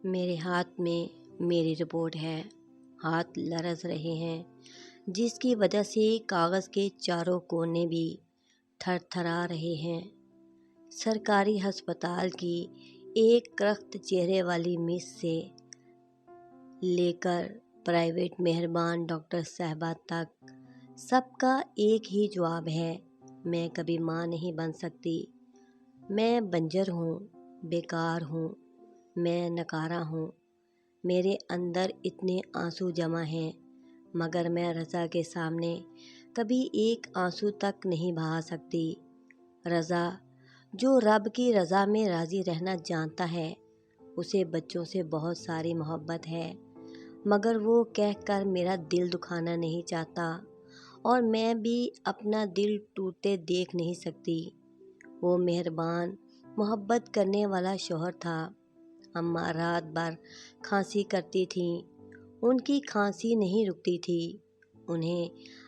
میرے ہاتھ میں میری رپورٹ ہے، ہاتھ لرز رہے ہیں، جس کی وجہ سے کاغذ کے چاروں کونے بھی تھر تھرا رہے ہیں۔ سرکاری ہسپتال کی ایک کرخت چہرے والی مس سے لے کر پرائیویٹ مہربان ڈاکٹر صاحبہ تک سب کا ایک ہی جواب ہے، میں کبھی ماں نہیں بن سکتی، میں بنجر ہوں، بیکار ہوں، میں نکارہ ہوں۔ میرے اندر اتنے آنسو جمع ہیں، مگر میں رضا کے سامنے کبھی ایک آنسو تک نہیں بہا سکتی۔ رضا جو رب کی رضا میں راضی رہنا جانتا ہے، اسے بچوں سے بہت ساری محبت ہے، مگر وہ کہہ کر میرا دل دکھانا نہیں چاہتا، اور میں بھی اپنا دل ٹوٹتے دیکھ نہیں سکتی۔ وہ مہربان، محبت کرنے والا شوہر تھا۔ اماں رات بھر کھانسی کرتی تھیں، ان کی کھانسی نہیں رکتی تھی۔ انہیں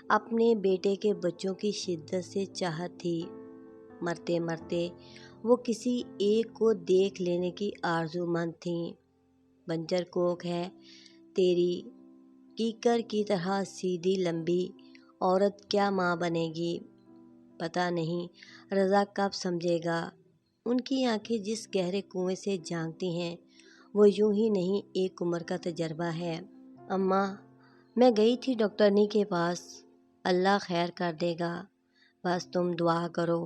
اپنے بیٹے کے بچوں کی شدت سے چاہت تھی۔ مرتے مرتے وہ کسی ایک کو دیکھ لینے کی آرزو مند تھیں۔ بنجر کوکھ ہے تیری، کیکر کی طرح سیدھی لمبی عورت کیا ماں بنے گی؟ پتہ نہیں رضا کب سمجھے گا۔ ان کی آنکھیں جس گہرے کنویں سے جھانکتی ہیں، وہ یوں ہی نہیں ایک عمر کا تجربہ ہے۔ اماں، میں گئی تھی ڈاکٹرنی کے پاس، اللہ خیر کر دے گا، بس تم دعا کرو۔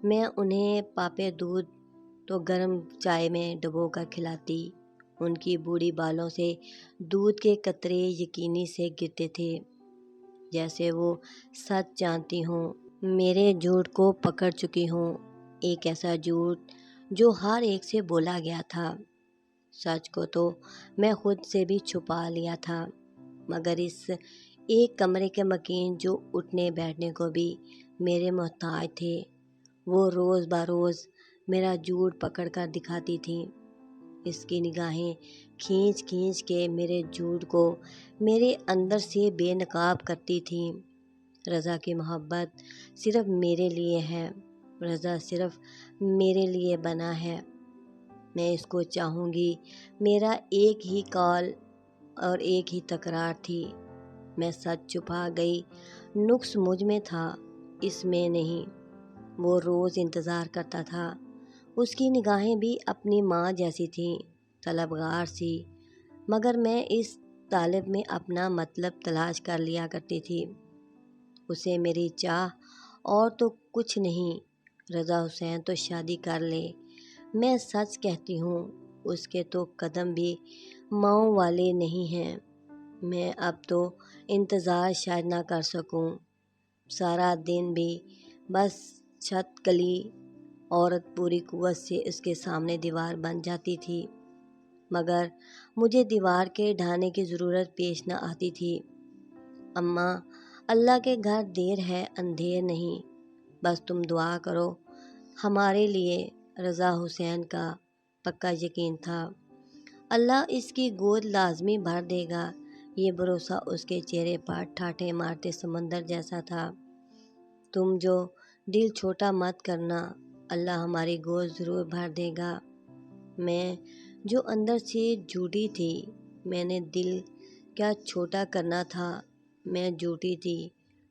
میں انہیں پاپے دودھ تو گرم چائے میں ڈبو کر کھلاتی۔ ان کی بوڑھی بالوں سے دودھ کے قطرے یقینی سے گرتے تھے، جیسے وہ سچ جانتی ہوں، میرے جھوٹ کو پکڑ چکی ہوں، ایک ایسا جھوٹ جو ہر ایک سے بولا گیا تھا۔ سچ کو تو میں خود سے بھی چھپا لیا تھا، مگر اس ایک کمرے کے مکین جو اٹھنے بیٹھنے کو بھی میرے محتاج تھے، وہ روز بروز میرا جھوٹ پکڑ کر دکھاتی تھیں۔ اس کی نگاہیں کھینچ کھینچ کے میرے جھوٹ کو میرے اندر سے بے نقاب کرتی تھیں۔ رضا کی محبت صرف میرے لیے ہے، رضا صرف میرے لیے بنا ہے، میں اس کو چاہوں گی۔ میرا ایک ہی کال اور ایک ہی تکرار تھی، میں سچ چھپا گئی، نقص مجھ میں تھا، اس میں نہیں۔ وہ روز انتظار کرتا تھا، اس کی نگاہیں بھی اپنی ماں جیسی تھیں، طلبگار سی، مگر میں اس طالب میں اپنا مطلب تلاش کر لیا کرتی تھی۔ اسے میری چاہ اور تو کچھ نہیں، رضا حسین تو شادی کر لے۔ میں سچ کہتی ہوں، اس کے تو قدم بھی ماؤں والے نہیں ہیں۔ میں اب تو انتظار شاید نہ کر سکوں، سارا دن بھی بس چھت کلی عورت پوری قوت سے اس کے سامنے دیوار بن جاتی تھی، مگر مجھے دیوار کے ڈھانے کی ضرورت پیش نہ آتی تھی۔ اماں، اللہ کے گھر دیر ہے اندھیر نہیں، بس تم دعا کرو ہمارے لیے۔ رضا حسین کا پکا یقین تھا، اللہ اس کی گود لازمی بھر دے گا۔ یہ بھروسہ اس کے چہرے پر ٹھاٹھے مارتے سمندر جیسا تھا۔ تم جو دل چھوٹا مت کرنا، اللہ ہماری گود ضرور بھر دے گا۔ میں جو اندر سے جھوٹی تھی، میں نے دل کیا چھوٹا کرنا تھا، میں جھوٹی تھی،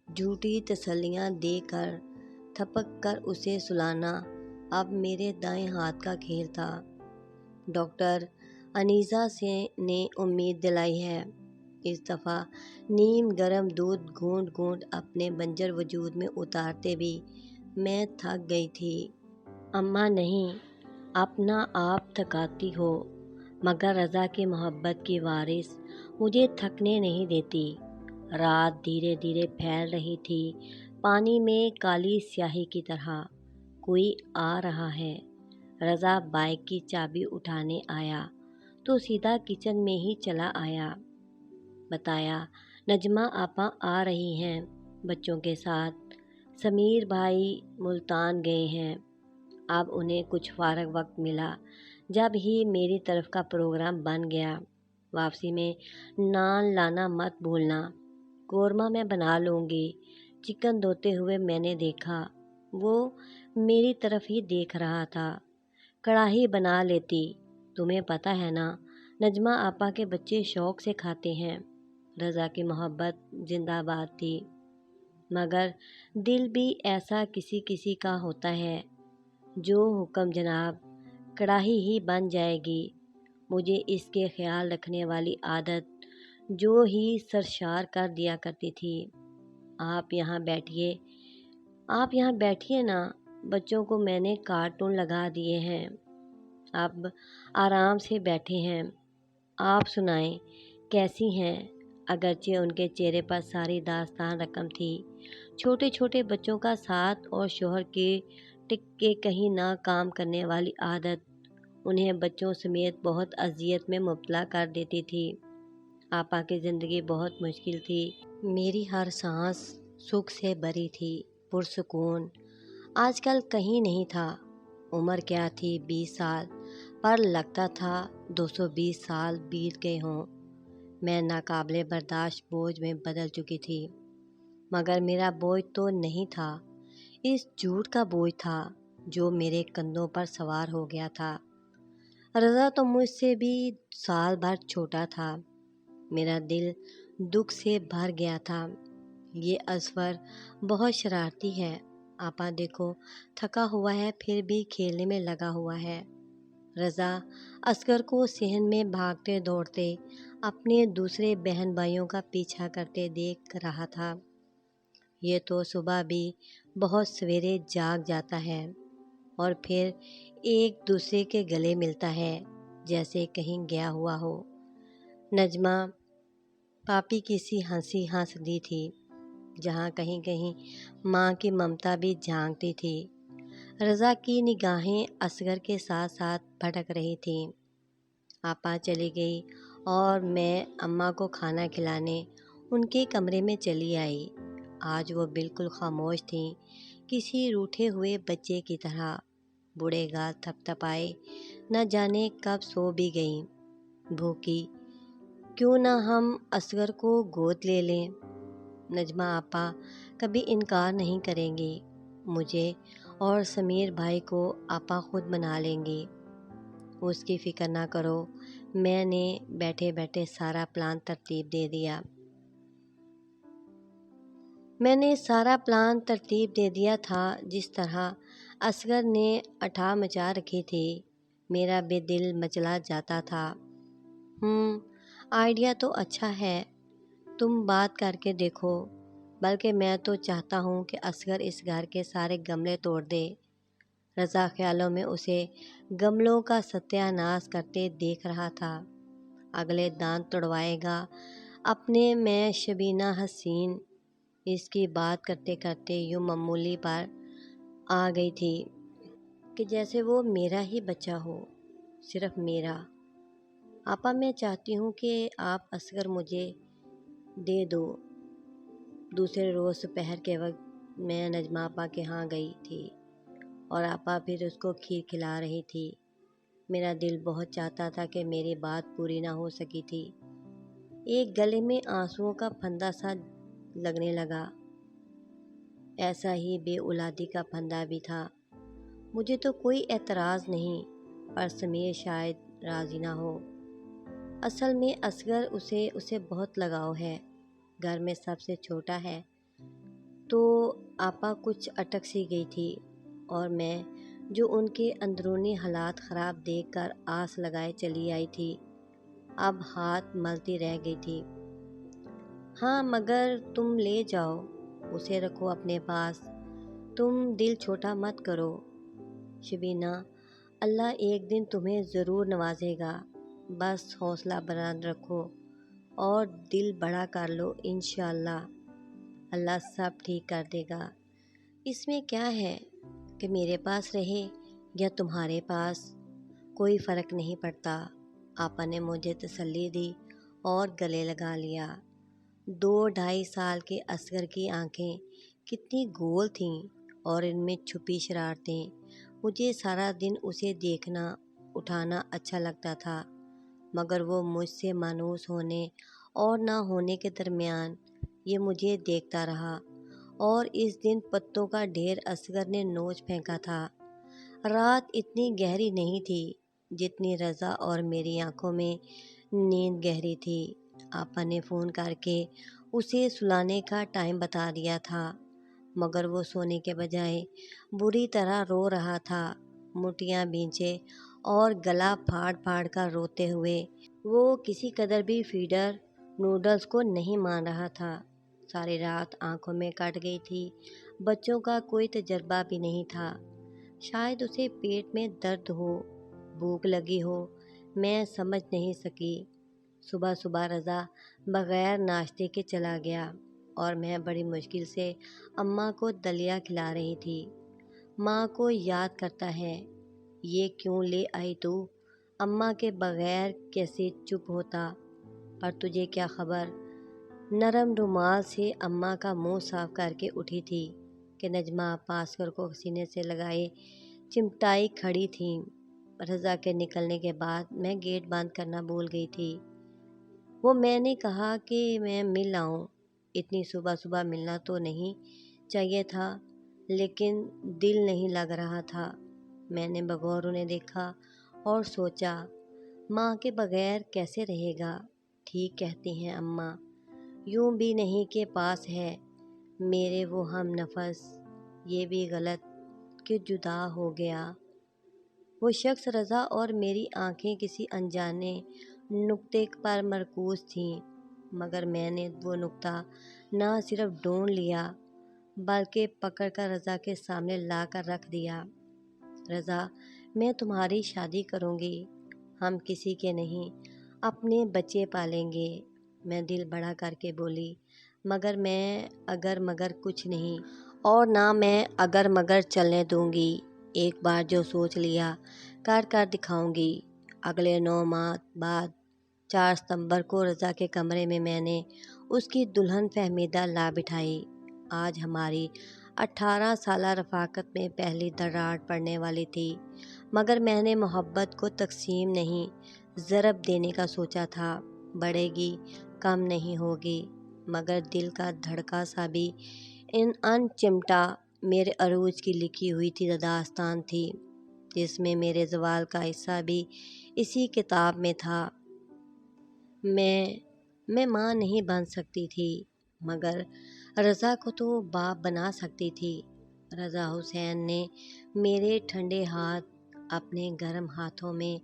جھوٹی تسلیاں دے کر تھپک کر اسے سلانا اب میرے دائیں ہاتھ کا کھیل تھا۔ ڈاکٹر انیسہ نے امید دلائی ہے، اس دفعہ نیم گرم دودھ گھونٹ گھونٹ اپنے بنجر وجود میں اتارتے بھی میں تھک گئی تھی۔ اماں نہیں، اپنا آپ تھکاتی ہو، مگر رضا کی محبت کی وارث مجھے تھکنے نہیں دیتی۔ رات دھیرے دھیرے پھیل رہی تھی پانی میں کالی سیاہی کی طرح۔ کوئی آ رہا ہے۔ رضا بائک کی چابی اٹھانے آیا تو سیدھا کچن میں ہی چلا آیا۔ بتایا نجمہ آپا آ رہی ہیں بچوں کے ساتھ، سمیر بھائی ملتان گئے ہیں۔ اب انہیں کچھ فارغ وقت ملا جب ہی میری طرف کا پروگرام بن گیا۔ واپسی میں نان لانا مت بھولنا، قورمہ میں بنا لوں گی۔ چکن دھوتے ہوئے میں نے دیکھا، وہ میری طرف ہی دیکھ رہا تھا۔ کڑاہی بنا لیتی، تمہیں پتہ ہے نا نجمہ آپا کے بچے شوق سے کھاتے ہیں۔ رضا کی محبت زندہ باد تھی، مگر دل بھی ایسا کسی کسی کا ہوتا ہے، جو حکم جناب کڑاہی ہی بن جائے گی۔ مجھے اس کے خیال رکھنے والی عادت جو ہی سرشار کر دیا کرتی تھی۔ آپ یہاں بیٹھیے، آپ یہاں بیٹھیے نا، بچوں کو میں نے کارٹون لگا دیے ہیں، اب آرام سے بیٹھے ہیں۔ آپ سنائیں کیسی ہیں؟ اگرچہ ان کے چہرے پر ساری داستان رقم تھی، چھوٹے چھوٹے بچوں کا ساتھ اور شوہر کے ٹک کے کہیں نہ کام کرنے والی عادت انہیں بچوں سمیت بہت اذیت میں مبتلا کر دیتی تھی۔ آپا کی زندگی بہت مشکل تھی، میری ہر سانس سکھ سے بھری تھی، پرسکون۔ آج کل کہیں نہیں تھا۔ عمر کیا تھی، 20 سال، پر لگتا تھا 220 سال بیت گئے ہوں۔ میں ناقابل برداشت بوجھ میں بدل چکی تھی، مگر میرا بوجھ تو نہیں تھا، اس جھوٹ کا بوجھ تھا جو میرے کندھوں پر سوار ہو گیا تھا۔ رضا تو مجھ سے بھی سال بھر چھوٹا تھا۔ میرا دل دکھ سے بھر گیا تھا۔ یہ اصغر بہت شرارتی ہے، آپا دیکھو تھکا ہوا ہے پھر بھی کھیلنے میں لگا ہوا ہے۔ رضا اصغر کو صحن میں بھاگتے دوڑتے اپنے دوسرے بہن بھائیوں کا پیچھا کرتے دیکھ رہا تھا۔ یہ تو صبح بھی بہت سویرے جاگ جاتا ہے اور پھر ایک دوسرے کے گلے ملتا ہے جیسے کہیں گیا ہوا ہو۔ نجمہ پاپی کی سی ہنسی ہنس دی تھی، جہاں کہیں کہیں ماں کی ممتا بھی جھانکتی تھی۔ رضا کی نگاہیں اصغر کے ساتھ ساتھ بھٹک رہی تھیں۔ آپا چلی گئی اور میں اماں کو کھانا کھلانے ان کے کمرے میں چلی آئی۔ آج وہ بالکل خاموش تھیں، کسی روٹھے ہوئے بچے کی طرح۔ بوڑھے گال تھپ تھپائے، نہ جانے کب سو بھی گئیں۔ بھوکی، کیوں نہ ہم اصغر کو گود لے لیں؟ نجمہ آپا کبھی انکار نہیں کریں گی، مجھے اور سمیر بھائی کو آپا خود بنا لیں گی، اس کی فکر نہ کرو۔ میں نے بیٹھے بیٹھے سارا پلان ترتیب دے دیا۔ تھا جس طرح اصغر نے اٹھا مچا رکھی تھی، میرا بھی دل مچلا جاتا تھا۔ آئیڈیا تو اچھا ہے، تم بات کر کے دیکھو، بلکہ میں تو چاہتا ہوں کہ اصغر اس گھر کے سارے گملے توڑ دے۔ رضا خیالوں میں اسے گملوں کا ستیہ ناش کرتے دیکھ رہا تھا۔ اگلے دانت توڑوائے گا اپنے میں شبینہ حسین، اس کی بات کرتے کرتے یوں معمولی پر آ گئی تھی کہ جیسے وہ میرا ہی بچہ ہو، صرف میرا۔ آپا میں چاہتی ہوں کہ آپ اصغر مجھے دے دو۔ دوسرے روز دوپہر کے وقت میں نجمہ آپا کے ہاں گئی تھی اور آپا پھر اس کو کھیر کھلا رہی تھی۔ میرا دل بہت چاہتا تھا کہ میری بات پوری نہ ہو سکی تھی۔ ایک گلے میں آنسوؤں کا پھندا سا لگنے لگا، ایسا ہی بے اولادی کا پھندا بھی تھا۔ مجھے تو کوئی اعتراض نہیں، پر سمیر شاید راضی نہ ہو۔ اصل میں اصغر اسے بہت لگاؤ ہے، گھر میں سب سے چھوٹا ہے۔ تو آپا کچھ اٹک سی گئی تھی اور میں جو ان کے اندرونی حالات خراب دیکھ کر آس لگائے چلی آئی تھی، اب ہاتھ ملتی رہ گئی تھی۔ ہاں مگر تم لے جاؤ، اسے رکھو اپنے پاس، تم دل چھوٹا مت کرو۔ شبینہ، اللہ ایک دن تمہیں ضرور نوازے گا، بس حوصلہ بلند رکھو اور دل بڑا کر لو، انشاءاللہ اللہ سب ٹھیک کر دے گا۔ اس میں کیا ہے کہ میرے پاس رہے یا تمہارے پاس، کوئی فرق نہیں پڑتا۔ آپا نے مجھے تسلی دی اور گلے لگا لیا۔ 2-2.5 سال کے اصغر کی آنکھیں کتنی گول تھیں اور ان میں چھپی شرارتیں۔ مجھے سارا دن اسے دیکھنا اٹھانا اچھا لگتا تھا، مگر وہ مجھ سے مانوس ہونے اور نہ ہونے کے درمیان یہ مجھے دیکھتا رہا۔ اور اس دن پتوں کا ڈھیر اصغر نے نوچ پھینکا تھا۔ رات اتنی گہری نہیں تھی جتنی رضا اور میری آنکھوں میں نیند گہری تھی۔ آپا نے فون کر کے اسے سلانے کا ٹائم بتا دیا تھا، مگر وہ سونے کے بجائے بری طرح رو رہا تھا، مٹھیاں بھینچے اور گلا پھاڑ پھاڑ کر روتے ہوئے۔ وہ کسی قدر بھی فیڈر نوڈلز کو نہیں مان رہا تھا۔ ساری رات آنکھوں میں کٹ گئی تھی۔ بچوں کا کوئی تجربہ بھی نہیں تھا۔ شاید اسے پیٹ میں درد ہو، بھوک لگی ہو، میں سمجھ نہیں سکی۔ صبح صبح رضا بغیر ناشتے کے چلا گیا اور میں بڑی مشکل سے اماں کو دلیا کھلا رہی تھی۔ ماں کو یاد کرتا ہے، یہ کیوں لے آئی تو؟ اماں کے بغیر کیسے چپ ہوتا؟ پر تجھے کیا خبر؟ نرم رومال سے اماں کا منہ صاف کر کے اٹھی تھی کہ نجمہ پاسکر کو سینے سے لگائے چمٹائی کھڑی تھیں۔ رضا کے نکلنے کے بعد میں گیٹ بند کرنا بھول گئی تھی۔ وہ میں نے کہا کہ میں مل آؤں، اتنی صبح صبح ملنا تو نہیں چاہیے تھا، لیکن دل نہیں لگ رہا تھا۔ میں نے بغور انہیں دیکھا اور سوچا، ماں کے بغیر کیسے رہے گا؟ ٹھیک کہتی ہیں اماں، یوں بھی نہیں کہ پاس ہے میرے وہ ہم نفس، یہ بھی غلط کہ جدا ہو گیا۔ وہ شخص رضا اور میری آنکھیں کسی انجانے نقطے پر مرکوز تھیں، مگر میں نے وہ نقطہ نہ صرف ڈھونڈ لیا بلکہ پکڑ کر رضا کے سامنے لا کر رکھ دیا۔ رضا، میں تمہاری شادی کروں گی، ہم کسی کے نہیں، اپنے بچے پالیں گے۔ میں دل بڑا کر کے بولی، مگر میں اگر مگر کچھ نہیں، اور نہ میں اگر مگر چلنے دوں گی۔ ایک بار جو سوچ لیا کر کر دکھاؤں گی۔ اگلے 9 ماہ بعد 4 ستمبر کو رضا کے کمرے میں میں نے اس کی دلہن فہمیدہ لا بٹھائی۔ آج ہماری 18 سالہ رفاقت میں پہلی دراڑ پڑنے والی تھی، مگر میں نے محبت کو تقسیم نہیں ضرب دینے کا سوچا تھا۔ بڑھے گی، کم نہیں ہوگی، مگر دل کا دھڑکا سا بھی ان چمٹا میرے عروج کی لکھی ہوئی تھی داستان تھی، جس میں میرے زوال کا حصہ بھی اسی کتاب میں تھا۔ میں ماں نہیں بن سکتی تھی، مگر رضا کو تو باپ بنا سکتی تھی۔ رضا حسین نے میرے ٹھنڈے ہاتھ اپنے گرم ہاتھوں میں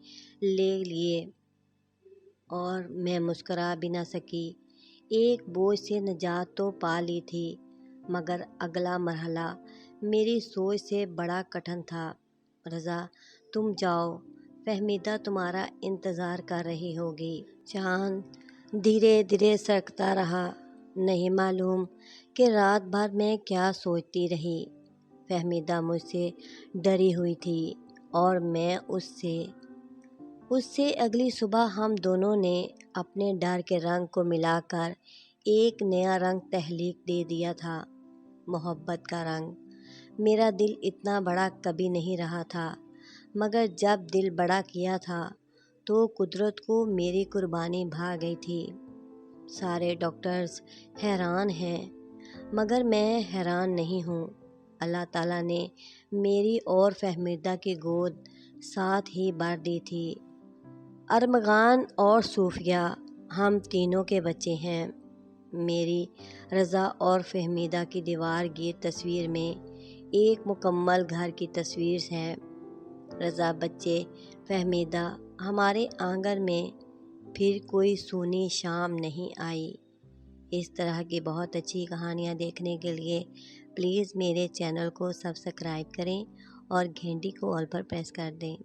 لے لیے اور میں مسکرا بھی نہ سکی۔ ایک بوجھ سے نجات تو پا لی تھی، مگر اگلا مرحلہ میری سوچ سے بڑا کٹھن تھا۔ رضا، تم جاؤ، فہمیدہ تمہارا انتظار کر رہی ہوگی۔ چاند دھیرے دھیرے سرکتا رہا، نہیں معلوم کہ رات بھر میں کیا سوچتی رہی۔ فہمیدہ مجھ سے ڈری ہوئی تھی اور میں اس سے اگلی صبح ہم دونوں نے اپنے ڈر کے رنگ کو ملا کر ایک نیا رنگ تخلیق دے دیا تھا، محبت کا رنگ۔ میرا دل اتنا بڑا کبھی نہیں رہا تھا، مگر جب دل بڑا کیا تھا تو قدرت کو میری قربانی بھا گئی تھی۔ سارے ڈاکٹرز حیران ہیں، مگر میں حیران نہیں ہوں۔ اللہ تعالیٰ نے میری اور فہمیدہ کی گود ساتھ ہی بھر دی تھی۔ ارمغان اور صوفیہ، ہم تینوں کے بچے ہیں۔ میری رضا اور فہمیدہ کی دیوار گیر تصویر میں ایک مکمل گھر کی تصویر ہے۔ رضا، بچے، فہمیدہ، ہمارے آنگن میں پھر کوئی سونی شام نہیں آئی۔ اس طرح کی بہت اچھی کہانیاں دیکھنے کے لیے پلیز میرے چینل کو سبسکرائب کریں اور گھنٹی کو آل پر پریس کر دیں۔